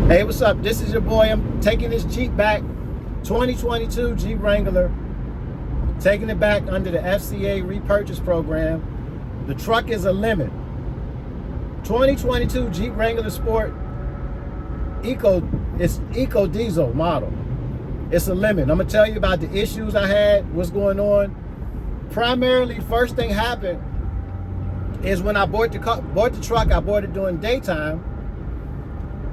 Hey, what's up? This is your boy. I'm taking this Jeep back. 2022 Jeep Wrangler. Taking it back under the FCA repurchase program. The truck is a limit. 2022 Jeep Wrangler Sport it's Eco Diesel model. It's a limit. I'm gonna tell you about the issues I had, what's going on. Primarily, first thing happened is when I bought the truck, I bought it during daytime.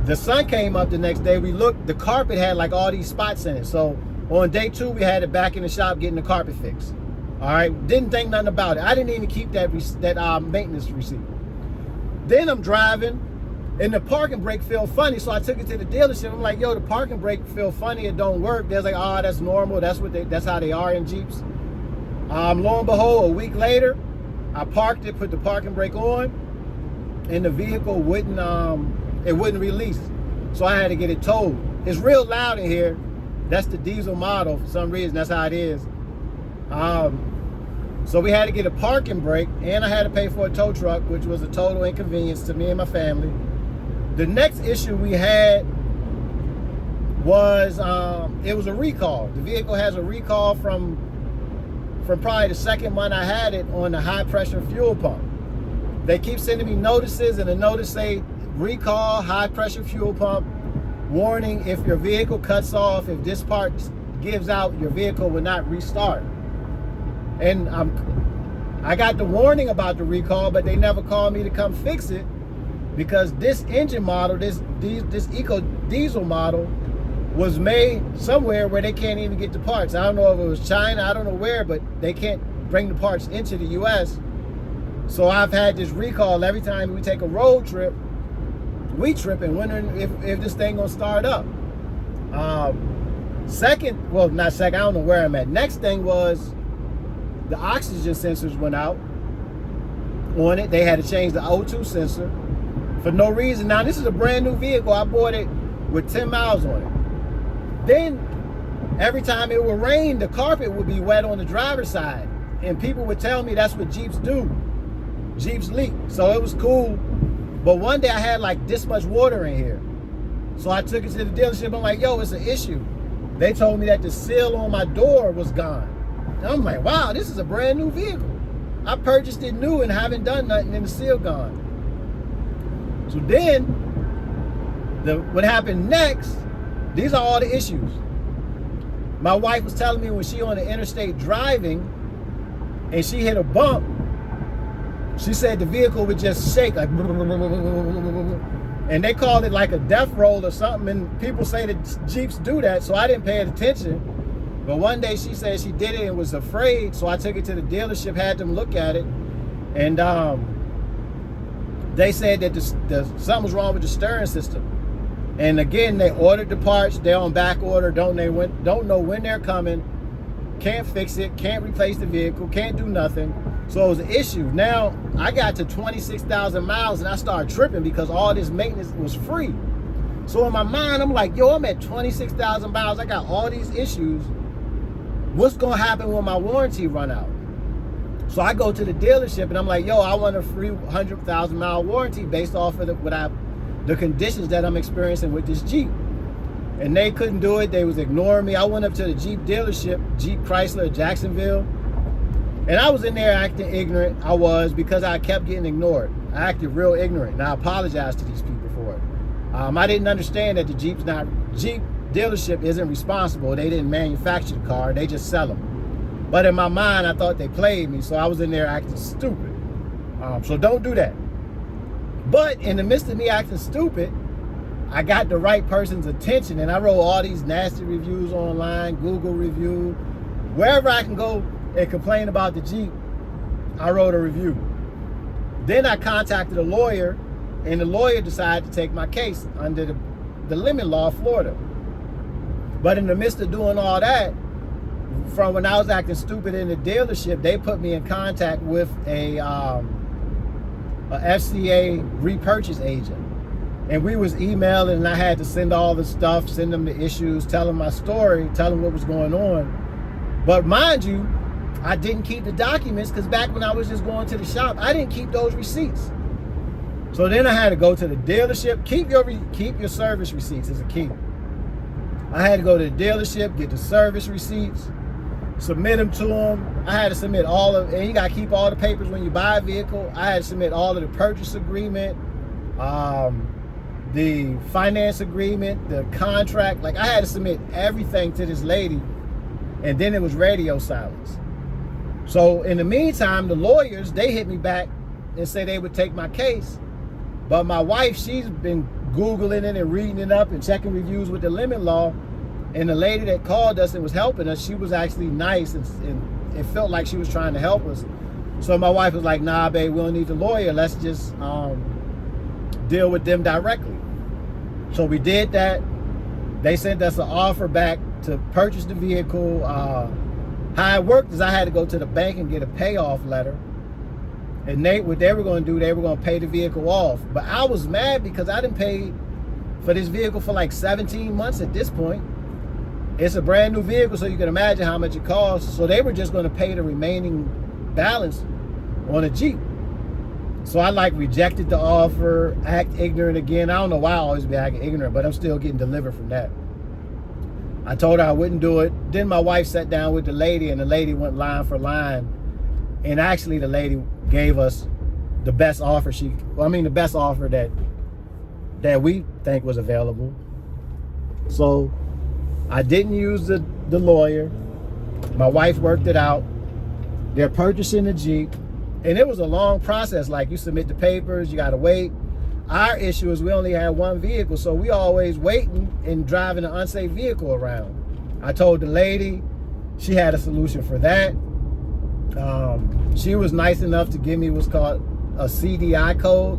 The sun came up the next day. We looked, the carpet had like all these spots in it. So on day 2, we had it back in the shop getting the carpet fixed. All right, didn't think nothing about it. I didn't even keep that maintenance receipt. Then I'm driving, and the parking brake felt funny, so I took it to the dealership. I'm like, yo, the parking brake feel funny, it don't work. They're like, oh, that's normal. That's how they are in Jeeps. Lo and behold, a week later, I parked it, put the parking brake on, and the vehicle wouldn't release. So I had to get it towed. It's real loud in here. That's the diesel model for some reason. That's how it is. So we had to get a parking brake, and I had to pay for a tow truck, which was a total inconvenience to me and my family. The next issue we had was it was a recall. The vehicle has a recall from probably the second month I had it on the high pressure fuel pump. They keep sending me notices, and the notice say recall high pressure fuel pump, warning, if your vehicle cuts off, if this part gives out, your vehicle will not restart. And I got the warning about the recall, but they never called me to come fix it, because this engine model, this Eco Diesel model, was made somewhere where they can't even get the parts. I don't know if it was China, I don't know where, but they can't bring the parts into the US. So I've had this recall every time we take a road trip. We tripping, wondering if this thing gonna start up. Not second, I don't know where I'm at. Next thing was the oxygen sensors went out on it. They had to change the O2 sensor for no reason. Now, this is a brand new vehicle. I bought it with 10 miles on it. Then every time it would rain, the carpet would be wet on the driver's side. And people would tell me that's what Jeeps do. Jeeps leak. So it was cool. But one day I had like this much water in here. So I took it to the dealership. I'm like, yo, it's an issue. They told me that the seal on my door was gone. And I'm like, wow, this is a brand new vehicle. I purchased it new and haven't done nothing, and the seal gone. So then, what happened next, these are all the issues. My wife was telling me when she on the interstate driving and she hit a bump, she said the vehicle would just shake like, and they called it like a death roll or something, and people say that Jeeps do that, so I didn't pay attention. But one day she said she did it and was afraid, so I took it to the dealership, had them look at it, and they said that something was wrong with the steering system. And again, they ordered the parts, they're on back order, don't know when they're coming, can't fix it, can't replace the vehicle, can't do nothing. So it was an issue. Now, I got to 26,000 miles and I started tripping because all this maintenance was free. So in my mind, I'm like, yo, I'm at 26,000 miles. I got all these issues. What's going to happen when my warranty run out? So I go to the dealership and I'm like, yo, I want a free 100,000 mile warranty based off of the conditions that I'm experiencing with this Jeep. And they couldn't do it. They was ignoring me. I went up to the Jeep dealership, Jeep Chrysler, Jacksonville. And I was in there acting ignorant. I was, because I kept getting ignored. I acted real ignorant, and I apologize to these people for it. I didn't understand that the Jeep dealership isn't responsible. They didn't manufacture the car, they just sell them. But in my mind, I thought they played me, so I was in there acting stupid. So don't do that. But in the midst of me acting stupid, I got the right person's attention, and I wrote all these nasty reviews online, Google review, wherever I can go and complain about the Jeep, I wrote a review. Then I contacted a lawyer, and the lawyer decided to take my case under the limit law of Florida. But in the midst of doing all that, from when I was acting stupid in the dealership, they put me in contact with a FCA repurchase agent. And we was emailing, and I had to send all the stuff, send them the issues, tell them my story, tell them what was going on. But mind you, I didn't keep the documents, because back when I was just going to the shop, I didn't keep those receipts. So then I had to go to the dealership. Keep your service receipts is a key. I had to go to the dealership, get the service receipts, submit them to them. I had to submit and you got to keep all the papers when you buy a vehicle. I had to submit all of the purchase agreement, the finance agreement, the contract. Like, I had to submit everything to this lady, and then it was radio silence. So in the meantime, the lawyers, they hit me back and say they would take my case. But my wife, she's been Googling it and reading it up and checking reviews with the limit law. And the lady that called us and was helping us, she was actually nice, and it felt like she was trying to help us. So my wife was like, nah, babe, we don't need the lawyer. Let's just deal with them directly. So we did that. They sent us an offer back to purchase the vehicle. How it worked is I had to go to the bank and get a payoff letter. And what they were going to do, they were going to pay the vehicle off. But I was mad because I didn't pay for this vehicle for like 17 months at this point. It's a brand new vehicle, so you can imagine how much it costs. So they were just going to pay the remaining balance on a Jeep. So I like rejected the offer, act ignorant again. I don't know why I always be acting ignorant, but I'm still getting delivered from that. I told her I wouldn't do it. Then my wife sat down with the lady, and the lady went line for line. And actually the lady gave us the best offer the best offer that we think was available. So I didn't use the lawyer. My wife worked it out. They're purchasing the Jeep. And it was a long process. Like, you submit the papers, you gotta wait. Our issue is we only had one vehicle, so we always waiting and driving an unsafe vehicle around. I told the lady, she had a solution for that. She was nice enough to give me what's called a CDI code,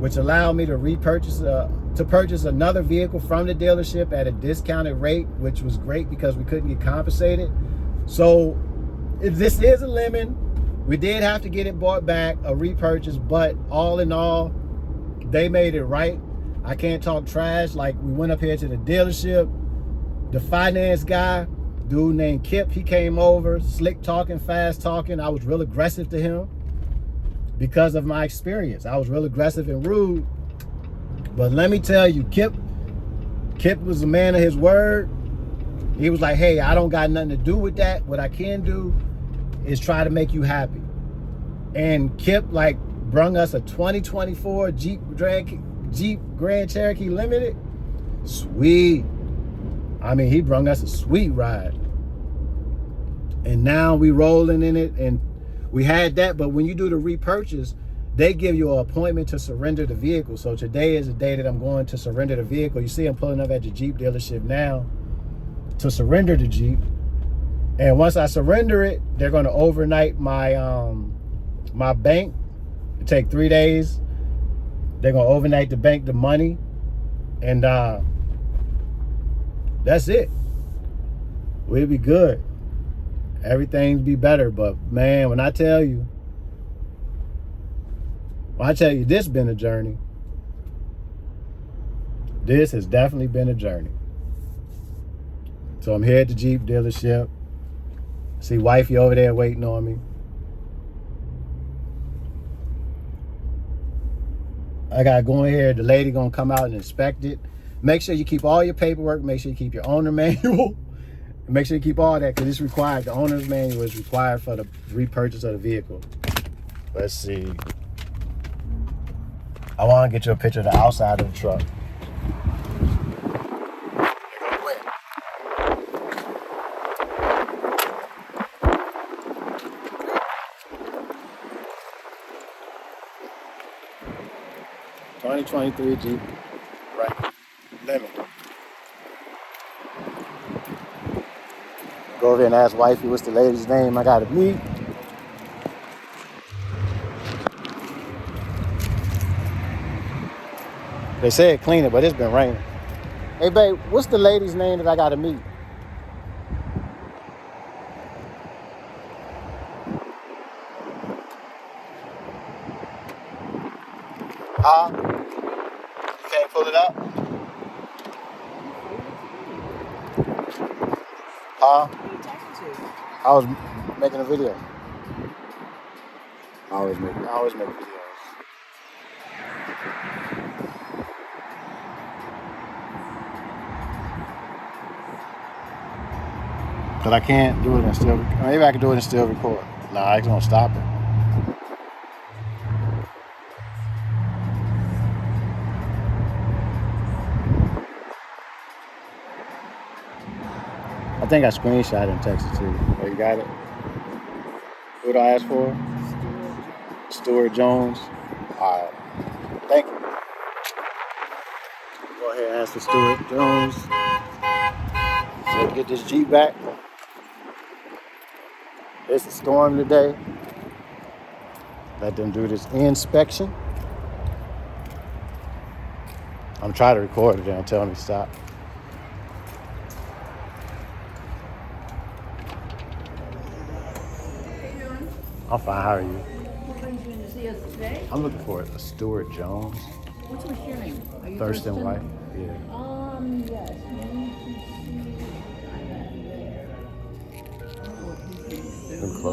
which allowed me to purchase another vehicle from the dealership at a discounted rate, which was great because we couldn't get compensated. So this is a lemon. We did have to get it bought back, a repurchase, but all in all, they made it right. I can't talk trash. Like, we went up here to the dealership. The finance guy, dude named Kip, he came over, slick talking, fast talking. I was real aggressive to him because of my experience. I was real aggressive and rude. But let me tell you, Kip was a man of his word. He was like, hey, I don't got nothing to do with that. What I can do is try to make you happy. And Kip like brung us a 2024 Jeep Grand Cherokee Limited. Sweet. I mean, he brung us a sweet ride. And now we rolling in it, and we had that. But when you do the repurchase, they give you an appointment to surrender the vehicle. So today is the day that I'm going to surrender the vehicle. You see I'm pulling up at the Jeep dealership now to surrender the Jeep. And once I surrender it, they're going to overnight my my bank. It take 3 days. They're going to overnight the bank the money. And that's it. We'll be good. Everything's be better. But man, when I tell you, this been a journey. This has definitely been a journey. So I'm here at the Jeep dealership. See wifey over there waiting on me. I gotta go in here. The lady gonna come out and inspect it. Make sure you keep all your paperwork. Make sure you keep your owner manual. Make sure you keep all that, because it's required. The owner's manual is required for the repurchase of the vehicle. Let's see. I want to get you a picture of the outside of the truck. 2023 Jeep Wrangler Lemon. Go over here and ask wifey what's the lady's name I gotta meet. They said clean it, but it's been raining. Hey babe, what's the lady's name that I gotta meet? You can't pull it up? I was making a video. I always make videos. Because I can't do it and still, maybe I can do it and still record. Nah, it's gonna stop it. I think I screenshot and texted to you. Oh, you got it? Who did I ask for? Stuart Jones. All right. Thank you. Go ahead and ask for Stuart Jones. So get this Jeep back. It's a storm today. Let them do this inspection. I'm trying to record it. They don't tell me to stop. I'm fine. How are you? What brings you in to see us today? I'm looking for a Stuart Jones. What's your name? Are you Thurston White. Yeah. Yes. You need to see. I'm there. Oh, what his name is. Them close.